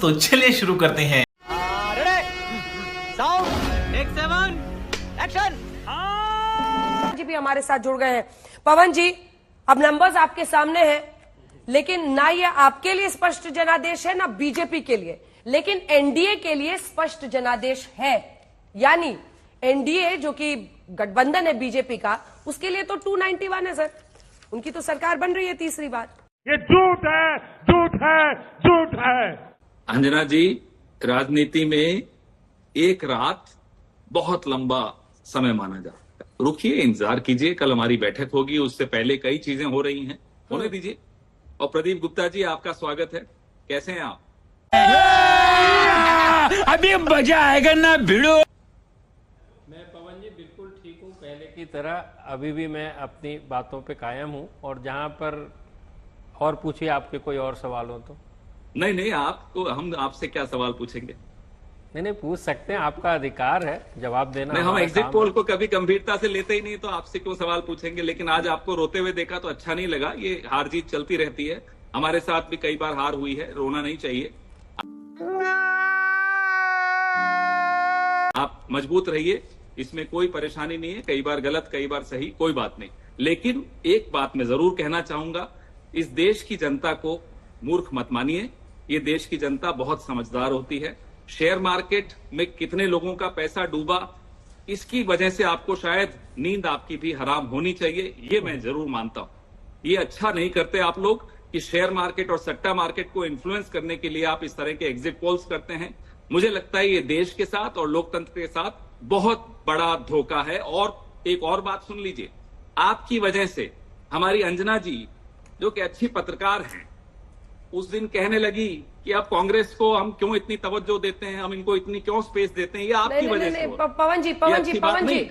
तो चलिए शुरू करते हैं। जी भी हमारे साथ जुड़ गए हैं। पवन जी, अब नंबर्स आपके सामने हैं, लेकिन ना ये आपके लिए स्पष्ट जनादेश है ना बीजेपी के लिए, लेकिन एनडीए के लिए स्पष्ट जनादेश है। यानी एनडीए जो कि गठबंधन है बीजेपी का, उसके लिए तो 291 है सर, उनकी तो सरकार बन रही है तीसरी बार। ये झूठ है, झूठ है, झूठ है। अंजना जी, राजनीति में एक रात बहुत लंबा समय माना जाता है। रुकिए, इंतजार कीजिए, कल हमारी बैठक होगी, उससे पहले कई चीजें हो रही हैं, होने दीजिए। और प्रदीप गुप्ता जी, आपका स्वागत है। कैसे हैं आप? अभी मजा आएगा ना भिड़ो। मैं पवन जी बिल्कुल ठीक हूँ, पहले की तरह अभी भी मैं अपनी बातों पे कायम हूँ। और जहाँ पर और पूछिए, आपके कोई और सवाल हो तो। नहीं, आपको हम आपसे क्या सवाल पूछेंगे? नहीं, पूछ सकते हैं, आपका अधिकार है जवाब देना। नहीं, हम एग्जिट पोल को कभी गंभीरता से लेते ही नहीं, तो आपसे क्यों सवाल पूछेंगे। लेकिन आज आपको रोते हुए देखा तो अच्छा नहीं लगा। ये हार जीत चलती रहती है, हमारे साथ भी कई बार हार हुई है, रोना नहीं चाहिए। आप मजबूत रहिए, इसमें कोई परेशानी नहीं है। कई बार गलत, कई बार सही, कोई बात नहीं। लेकिन एक बात मैं जरूर कहना चाहूंगा, इस देश की जनता को मूर्ख मत मानिए। ये देश की जनता बहुत समझदार होती है। शेयर मार्केट में कितने लोगों का पैसा डूबा, इसकी वजह से आपको शायद नींद आपकी भी हराम होनी चाहिए, ये मैं जरूर मानता हूं। ये अच्छा नहीं करते आप लोग कि शेयर मार्केट और सट्टा मार्केट को इन्फ्लुएंस करने के लिए आप इस तरह के एग्जिट पोल्स करते हैं। मुझे लगता है ये देश के साथ और लोकतंत्र के साथ बहुत बड़ा धोखा है। और एक और बात सुन लीजिए, आपकी वजह से हमारी अंजना जी, जो कि अच्छी पत्रकार हैं, उस दिन कहने लगी कि अब कांग्रेस को हम क्यों इतनी तवज्जो देते हैं, हम इनको इतनी क्यों स्पेस देते हैं, ये आपकी वजह से हुआ। पवन जी,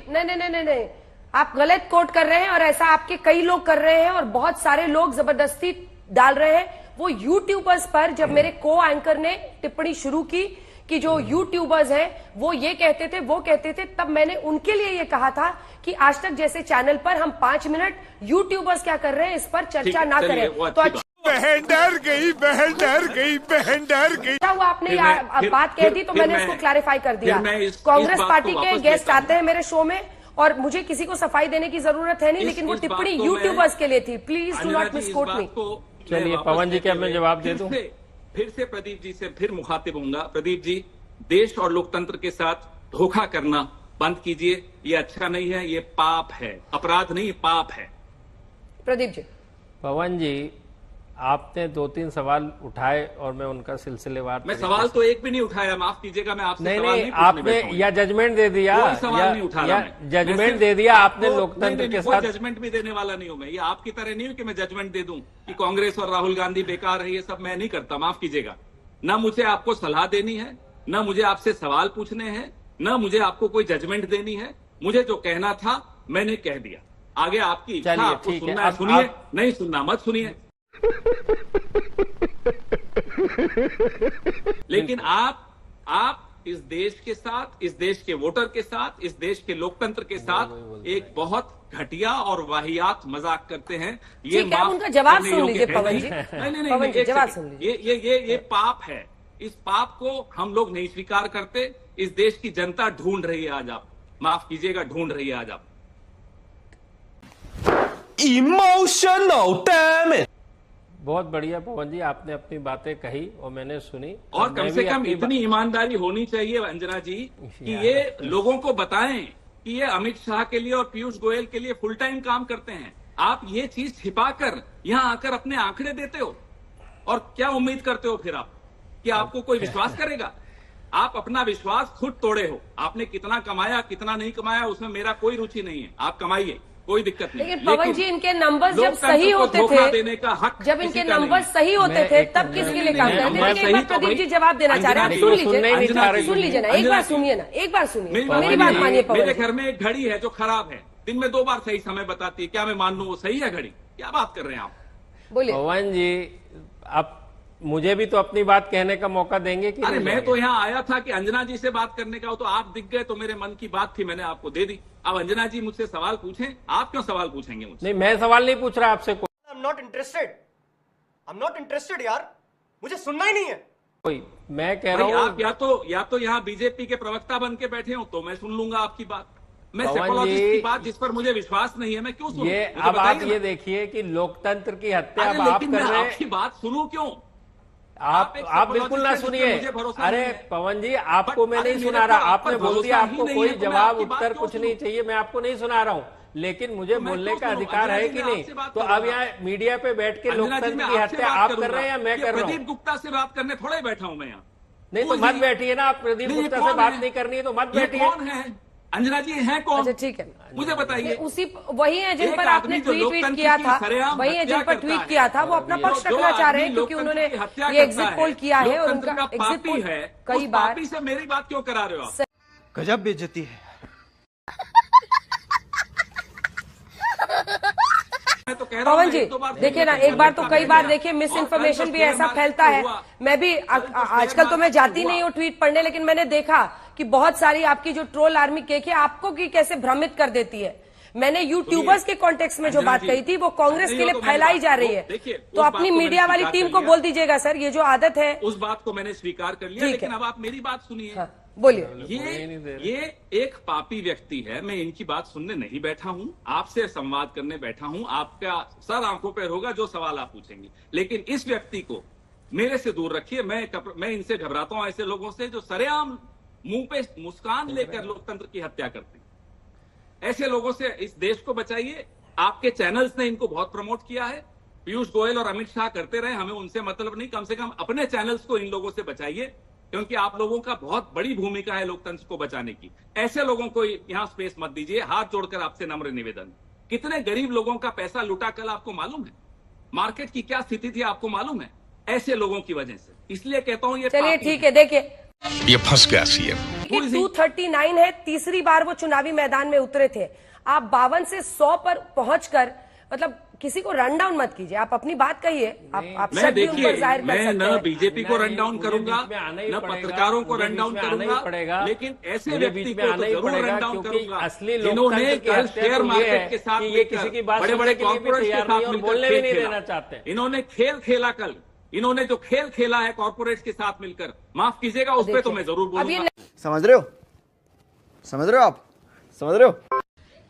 नहीं, आप गलत कोट कर रहे हैं और ऐसा आपके कई लोग कर रहे हैं और बहुत सारे लोग जबरदस्ती डाल रहे हैं। वो यूट्यूबर्स पर जब मेरे को एंकर ने टिप्पणी शुरू की कि जो यूट्यूबर्स हैं वो ये कहते थे, वो कहते थे, तब मैंने उनके लिए ये कहा था कि आज तक जैसे चैनल पर हम 5 मिनट यूट्यूबर्स क्या कर रहे हैं इस पर चर्चा ना करें। तो अच्छा बहन डर गई, बहन डर गई, बहन डर गई। हुआ आपने बात कह दी तो मैंने उसको क्लैरिफाई कर दिया। कांग्रेस पार्टी के गेस्ट आते हैं मेरे शो में और मुझे किसी को सफाई देने की जरूरत है नहीं, लेकिन वो टिप्पणी यूट्यूबर्स के लिए थी। प्लीज डू नॉट मिसकोट मी। चलिए पवन जी, क्या मैं जवाब दे दूं? फिर से प्रदीप जी से फिर मुखातिब होऊंगा। प्रदीप जी, देश और लोकतंत्र के साथ धोखा करना बंद कीजिए। ये अच्छा नहीं है, ये पाप है, अपराध नहीं, पाप है। प्रदीप जी। पवन जी, आपने 2-3 सवाल उठाए और मैं उनका सिलसिलेवार। मैं सवाल तो एक भी नहीं उठाया, माफ कीजिएगा, मैं आपसे सवाल नहीं आपने या जजमेंट दे दिया, कोई सवाल नहीं उठा रहा मैं। जजमेंट दे दिया आपने लोकतंत्र के साथ। जजमेंट भी देने वाला नहीं हूं मैं। ये आपकी तरह नहीं हूं कि मैं जजमेंट दे दूं कि कांग्रेस और राहुल गांधी बेकार है, ये सब मैं नहीं करता, माफ कीजिएगा। ना मुझे आपको सलाह देनी है, ना मुझे आपसे सवाल पूछने हैं, ना मुझे आपको कोई जजमेंट देनी है। मुझे जो कहना था मैंने कह दिया। आगे आपकी इच्छा, आपको सुनना है सुनिए, नहीं सुनना मत सुनिए। लेकिन आप इस देश के साथ, इस देश के वोटर के साथ, इस देश के लोकतंत्र के साथ एक बहुत घटिया और वाहियात मजाक करते हैं। ये उनका जवाब सुन लीजिए पवन जी। नहीं, जवाब सुन लीजिए। ये पाप है। इस पाप को हम लोग नहीं स्वीकार करते। इस देश की जनता ढूंढ रही है आज आप, माफ कीजिएगा, ढूंढ रही है आज आप। Emotional damn it. बहुत बढ़िया पवन जी, आपने अपनी बातें कही और मैंने सुनी। और कम से कम इतनी ईमानदारी होनी चाहिए अंजना जी कि ये लोगों को बताएं कि ये अमित शाह के लिए और पीयूष गोयल के लिए फुल टाइम काम करते हैं। आप ये चीज छिपाकर यहां आकर अपने आंकड़े देते हो और क्या उम्मीद करते हो फिर आप कि आपको कोई विश्वास करेगा? आप अपना विश्वास खुद तोड़े हो। आपने कितना कमाया, कितना नहीं कमाया, उसमें मेरा कोई रुचि नहीं है। आप कमाइए, कोई दिक्कत नहीं। लेकिन पवन जी, इनके नंबर्स जब सही होते थे, देने का हक जब इनके नंबर्स सही होते थे, तब किसके लिए काम करते थे? एक बार प्रदीप जी जवाब देना चाह रहे हैं, सुन लीजिए ना, एक बार सुनिए ना, एक बार सुनिए, मेरी बात मानिए पवन। मेरे घर में एक घड़ी है जो खराब है, दिन में 2 बार सही समय बताती है। क्या मैं मान लूं वो सही है घड़ी? क्या बात कर रहे हैं आप? बोलिए पवन जी, आप मुझे भी तो अपनी बात कहने का मौका देंगे कि? अरे मैं तो यहाँ आया था कि अंजना जी से बात करने का हो, तो आप दिख गए तो मेरे मन की बात थी, मैंने आपको दे दी। अब अंजना जी मुझसे सवाल पूछें। आप क्यों सवाल पूछेंगे मुझसे? नहीं, मैं सवाल नहीं पूछ रहा आपसे। I'm not interested यार, मुझे सुनना ही नहीं है। मैं कह भाई रहा आप हूँ या तो यहाँ बीजेपी के प्रवक्ता बन के बैठे हो तो मैं सुन लूंगा आपकी बात। मैं पवन सेकोलॉजिस्ट जी, की बात जिस पर मुझे विश्वास नहीं है मैं क्यों सुनूं? ये मुझे अब आप बताइए ये ना। देखिए कि लोकतंत्र की हत्या अरे अब आप लेकिन कर मैं रहे आपकी हैं। बात सुनूं क्यों? आप एक बिल्कुल ना psychologist हैं, सुनिए। जिस पे मुझे भरोसा अरे नहीं है। पवन जी, आपको बट मैं अरे नहीं मेरे सुना को रहा, आप पर आपने बोल दिया भरोसा ही आपको नहीं कोई है, तो मैं जवाब आपकी बात उत्तर क्यों कुछ नहीं सुनूं? चाहिए, मैं आपको नहीं सुना रहा हूँ। लेकिन मुझे तो मैं बोलने क्यों का सुनूं? अधिकार अंजना है जी, कि मैं नहीं? आपसे बात तो कर अब रहा हूं। यहाँ मीडिया पे बैठ के अंजना जी, लोकतंत्र मैं की आपसे हत्या बात आप कर करूंगा। रहे हैं या मैं ये कर रहा हूँ? प्रदीप गुप्ता से बात करने थोड़े बैठा हूं मैं यहाँ। नहीं तो मत बैठिए ना, आप प्रदीप नहीं, ये गुप्ता से कौन बात है? नहीं करनी है तो मत ये बैठिए। कौन है? अंजना जी हैं कौन? अच्छा ठीक है, मुझे बताइए। उसी वही है जिन एक पर आदमी आपने जो ट्वीट लोकतंत्र किया की था, सरेआम वही है हत्या जिन पर करता ट्वीट है। किया था, वो अपना पक्ष जो रखना चाह रहे आदमी हैं क्योंकि लोकतंत्र उन्होंने की हत्या ये करता एग्जिट है, पोल किया है और लोकतंत्र उनका का एग्जिट पापी पोल है, कई उस बार पापी से मेरी बात क्यों करा रहे हो आप? गजब बेइज्जती है। मैं तो कह रहा हूं पवन ना, जी एक दो बार देखिए ना, एक बार तो कई बार देखिए मिस इन्फॉर्मेशन भी ऐसा फैलता है। मैं भी आजकल तो मैं जाती नहीं हूँ ट्वीट पढ़ने, लेकिन मैंने देखा कि बहुत सारी आपकी जो ट्रोल आर्मी केक है आपको की कैसे भ्रमित कर देती है। मैंने यूट्यूबर्स के कॉन्टेक्स्ट में जो बात कही थी वो कांग्रेस के लिए फैलाई जा रही है, तो अपनी मीडिया वाली टीम को बोल दीजिएगा सर, ये जो आदत है। उस बात को मैंने स्वीकार कर लिया, ठीक लेकिन है। अब आप मेरी बात सुनिए। हाँ, बोलिए। ये एक पापी व्यक्ति है, मैं इनकी बात सुनने नहीं बैठा हूं, आपसे संवाद करने बैठा हूं। आपका सर आंखों पर होगा जो सवाल आप पूछेंगे, लेकिन इस व्यक्ति को मेरे से दूर रखिए। मैं इनसे घबराता हूं, ऐसे लोगों से जो सरेआम मुंह पे मुस्कान लेकर लोकतंत्र की हत्या करते हैं। ऐसे लोगों से इस देश को बचाइए। आपके चैनल्स ने इनको बहुत प्रमोट किया है, पीयूष गोयल और अमित शाह करते रहे, हमें उनसे मतलब नहीं। कम से कम अपने चैनल्स को इन लोगों से बचाइए, क्योंकि आप लोगों का बहुत बड़ी भूमिका है लोकतंत्र को बचाने की। ऐसे लोगों को यहां स्पेस मत दीजिए। हाथ जोड़कर आपसे नम्र निवेदन। कितने गरीब लोगों का पैसा लुटा कल आपको मालूम है? मार्केट की क्या स्थिति थी आपको मालूम है? ऐसे लोगों की वजह से। इसलिए कहता हूं ये चलिए पापी ठीक है, देखिए ये फंस गया सीएम। 239 है, तीसरी बार वो चुनावी मैदान में उतरे थे। आप 52 से 100 पर पहुंचकर मतलब किसी को रन डाउन मत कीजिए, आप अपनी बात कहिए। आप मैं शक भी उन देखिए, पर जाहिर कर मैं सकते न हैं। बीजेपी को रन डाउन मुझे करूंगा, बीच में आना ही न पड़ेगा, पत्रकारों को मुझे रन डाउन बीच में आना ही करूंगा, पड़ेगा। लेकिन ऐसे मुझे व्यक्ति बीच में को आना तो ही जरूर पड़ेगा, रन डाउन क्योंकि करूंगा असली जिन्होंने लोकतंत्र की कल हत्या शेयर तो ये मार्केट है के साथ कि ये किसी की बात बड़े सुनने बड़े के लिए भी कॉर्पोरेट्स के तैयार साथ नहीं और मिलकर बोलने भी खेल नहीं खेला। देना चाहते हैं। इन्होंने खेल खेला कल, इन्होंने जो खेल खेला है कॉर्पोरेट्स के साथ मिलकर, माफ कीजिएगा, उस पर तो मैं जरूर अब ये बोलूंगा। समझ रहे हो? समझ रहे हो आप? समझ रहे हो?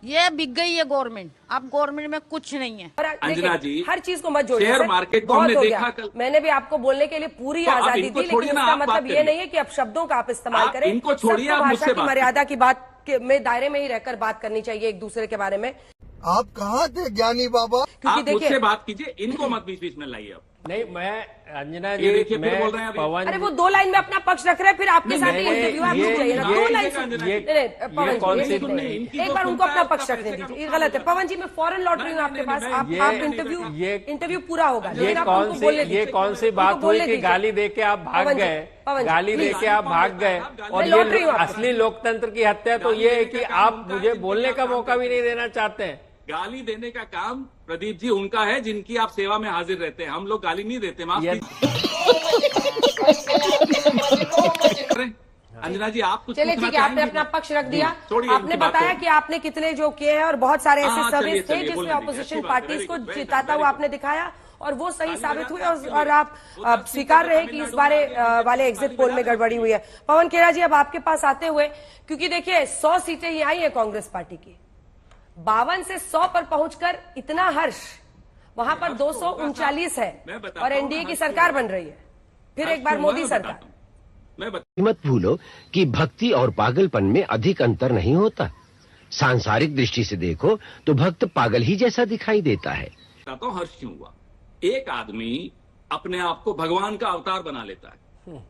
ये बिक गई है गवर्नमेंट, अब गवर्नमेंट में कुछ नहीं है। और अंजना देखिए, जी, हर चीज को मत जोड़िए शेयर सर, मार्केट को बहुत हमने हो देखा गया। कल। मैंने भी आपको बोलने के लिए पूरी तो आप आजादी इनको दी, लेकिन छोड़िए ना, इसका आप बात मतलब ये करिए। नहीं है कि अब शब्दों का आप इस्तेमाल आप करें। इनको छोड़िए, सबको आप भाषा मुझसे की बात मर्यादा की बात में दायरे में ही रहकर बात करनी चाहिए एक दूसरे के बारे में, आप कहाँ थे ज्ञानी बाबा? क्योंकि आप मुझसे देखिए बात कीजिए, इनको मत बीच बीच में लाइए आप। नहीं, मैं अंजना ये जी, देखिए, फिर मैं बोल रहे हैं अभी। पवन अरे वो 2 लाइन में अपना पक्ष रख रहे हैं, फिर आपके नहीं, साथ नहीं, इंटरव्यू आप ये- रुक जाइए ना, ये- 2 लाइन ये- सुन- ये- नहीं, नहीं, पवन कौन जी, सी एक सुन रही है? मिनट, इनकी एक जो बार उनको सुनता है, अपना पक्ष उसका रखने पैसे का दीजिए, ये नुकसान गलत है। होता है। पवन जी, मैं फौरन लौट रही हूँ नहीं, आपके नहीं, पास, नहीं, आप ये- इंटरव्यू पूरा होगा, ये लेकिन आप कौन उनको सी बोलने ये दीजिए। कौन सी उनको बात हुई बोलने कि दीजिए। गाली दे के आप भाग पवन जी, गए? पवन जी, गाली दे प्लीज। के आप भाग गए, और मैं लौट रही हूँ ये आपके असली लोकतंत्र की हत्या तो ये है कि आप मुझे बोलने का मौका भी नहीं देना चाहते हैं। गाली देने का काम प्रदीप जी उनका है, जिनकी आप सेवा में हाजिर रहते हैं। हम लोग गाली नहीं देते, माफ ये- कीजिए। अंजना जी, आप कुछ चलिए पूछना ठीक है, आपने चाहेंगी? अपना पक्ष रख दिया। छोड़िए, आपने इनकी बात बताया तो। कि आपने कितने जो किए हैं और बहुत सारे ऐसे हाँ, सर्विस चलिए, थे चलिए, जिसमें बोलने दीजिए, ऑपोजिशन अच्छी बात है, पार्टीज very को good, very जिताता good, हुआ very आपने दिखाया और वो सही साबित हुए, और आपके आप लिए। स्वीकार रहे कि इस बारे वाले एग्जिट पोल में गड़बड़ी हुई है। पवन खेरा जी, अब आपके पास आते हुए, क्योंकि देखिए 100 सीटें ये आई है कांग्रेस पार्टी की, 52 से 100 पर पहुंचकर इतना हर्ष, वहां पर 239 है और एनडीए की सरकार बन रही है, फिर एक बार मोदी सरकार। मत भूलो कि भक्ति और पागलपन में अधिक अंतर नहीं होता। सांसारिक दृष्टि से देखो तो भक्त पागल ही जैसा दिखाई देता है। बताता हूं हर्ष क्यों हुआ। एक आदमी अपने आप को भगवान का अवतार बना लेता है।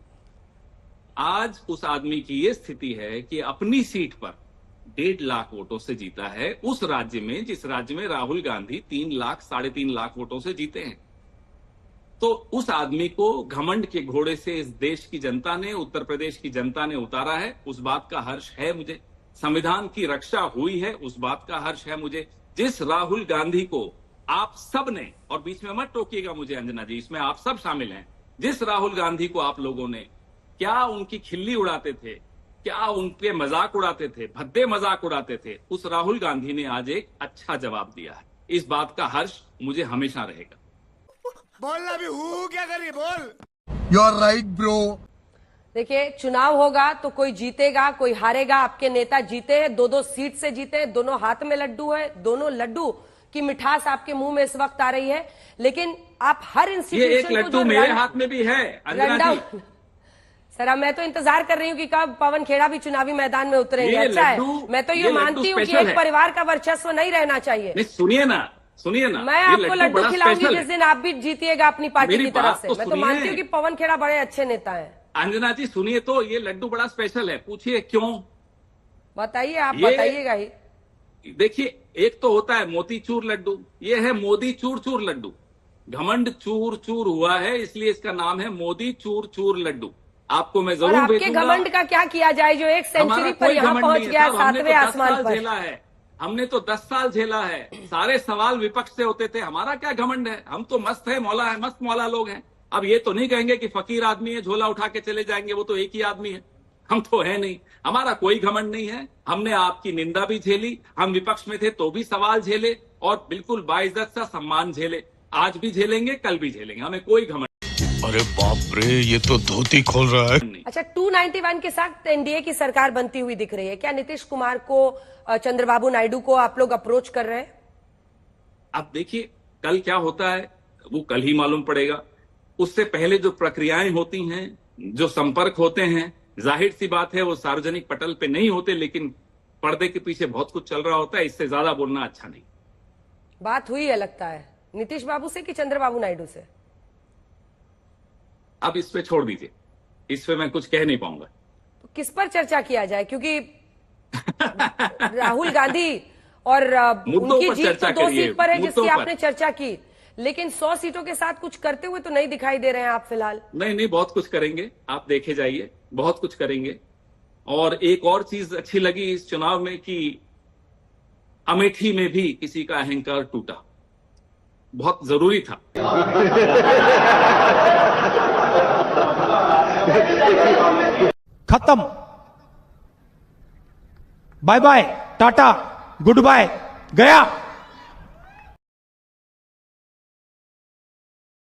आज उस आदमी की ये स्थिति है कि अपनी सीट पर 1.5 लाख वोटों से जीता है, उस राज्य में जिस राज्य में राहुल गांधी 3 लाख 3.5 लाख वोटों से जीते हैं। तो उस आदमी को घमंड के घोड़े से इस देश की जनता ने, उत्तर प्रदेश की जनता ने उतारा है, उस बात का हर्ष है मुझे। संविधान की रक्षा हुई है, उस बात का हर्ष है मुझे। जिस राहुल गांधी को आप सब ने, और बीच में मत टोकिएगा मुझे अंजना जी, इसमें आप सब शामिल हैं, जिस राहुल गांधी को आप लोगों ने क्या उनकी खिल्ली उड़ाते थे, क्या उनके मजाक उड़ाते थे, भद्दे मजाक उड़ाते थे, उस राहुल गांधी ने आज एक अच्छा जवाब दिया है। इस बात का हर्ष मुझे हमेशा रहेगा। बोलना भी हूँ क्या करिए बोल। You are right bro. देखिए, चुनाव होगा तो कोई जीतेगा कोई हारेगा। आपके नेता जीते हैं, 2-2 सीट से जीते हैं, दोनों हाथ में लड्डू है, दोनों लड्डू की मिठास आपके मुंह में इस वक्त आ रही है। लेकिन आप हर ये इंस्टीट्यूशन एक लड्डू मेरे हाथ में भी है अंजना जी। सर, अब मैं तो इंतजार कर रही हूँ कि कब पवन खेड़ा भी चुनावी मैदान में उतरेंगे। ये अच्छा है, लड्डू- मैं तो ये ये मानती हूँ कि स्पेशल एक है। परिवार का वर्चस्व नहीं रहना चाहिए। नहीं, सुनिए ना मैं ये आपको लड्डू बड़ा खिलाऊंगी स्पेशल जिस है। दिन आप भी जीतिएगा अपनी पार्टी मेरी की तरफ बात से। तो मैं तो सुनिए। मानती हूँ कि पवन खेड़ा बड़े अच्छे नेता हैं। अंजना जी सुनिए, तो ये लड्डू बड़ा स्पेशल है, पूछिए क्यों। बताइए, आप ये- बताइएगा ही। देखिए, एक तो होता है मोतीचूर लड्डू, ये है मोदी चूर चूर लड्डू। घमंड चूर चूर हुआ है, इसलिए इसका नाम है मोदी चूर चूर लड्डू। आपको मैं और जरूर आपके भेजूंगा। घमंड का क्या किया जाए जो एक हमारा सेंचुरी पर कोई यहाँ घमंड पहुंच नहीं है गया, साहब, हमने 7वें तो 10 आसमान साल पर। झेला है। हमने तो 10 साल झेला है। सारे सवाल विपक्ष से होते थे, हमारा क्या घमंड है। हम तो मस्त है, मौला है, मस्त मौला लोग हैं। अब ये तो नहीं कहेंगे कि फकीर आदमी है, झोला उठा के चले जाएंगे, वो तो एक ही आदमी है। हम तो है नहीं, हमारा कोई घमंड नहीं है। हमने आपकी निंदा भी झेली, हम विपक्ष में थे तो भी सवाल झेले, और बिल्कुल बाइज्जत सा सम्मान झेले। आज भी झेलेंगे, कल भी झेलेंगे, हमें कोई घमंड अरे बाप रे, ये तो धोती खोल रहा है। नहीं। अच्छा, 291 के साथ एनडीए की सरकार बनती हुई दिख रही है। क्या नीतीश कुमार को, चंद्रबाबू नायडू को आप लोग अप्रोच कर रहे हैं? अब देखिए, कल क्या होता है वो कल ही मालूम पड़ेगा। उससे पहले जो प्रक्रियाएं होती हैं, जो संपर्क होते हैं, जाहिर सी बात है वो सार्वजनिक पटल पे नहीं होते, लेकिन पर्दे के पीछे बहुत कुछ चल रहा होता है। इससे ज्यादा बोलना अच्छा नहीं। बात हुई है लगता है नीतीश बाबू से कि चंद्रबाबू नायडू से? अब इस पे छोड़ दीजिए, इस पे मैं कुछ कह नहीं पाऊंगा। तो किस पर चर्चा किया जाए? क्योंकि राहुल गांधी और मुद्दों उनकी पर जीत तो चर्चा 2 करिए, सीट पर है जिसकी मुद्दों पर। आपने चर्चा की, लेकिन 100 सीटों के साथ कुछ करते हुए तो नहीं दिखाई दे रहे हैं आप फिलहाल। नहीं नहीं, बहुत कुछ करेंगे, आप देखे जाइए, बहुत कुछ करेंगे। और एक और चीज अच्छी लगी इस चुनाव में कि अमेठी में भी किसी का अहंकार टूटा, बहुत जरूरी था। खत्म, bye bye, tata, good bye, गया।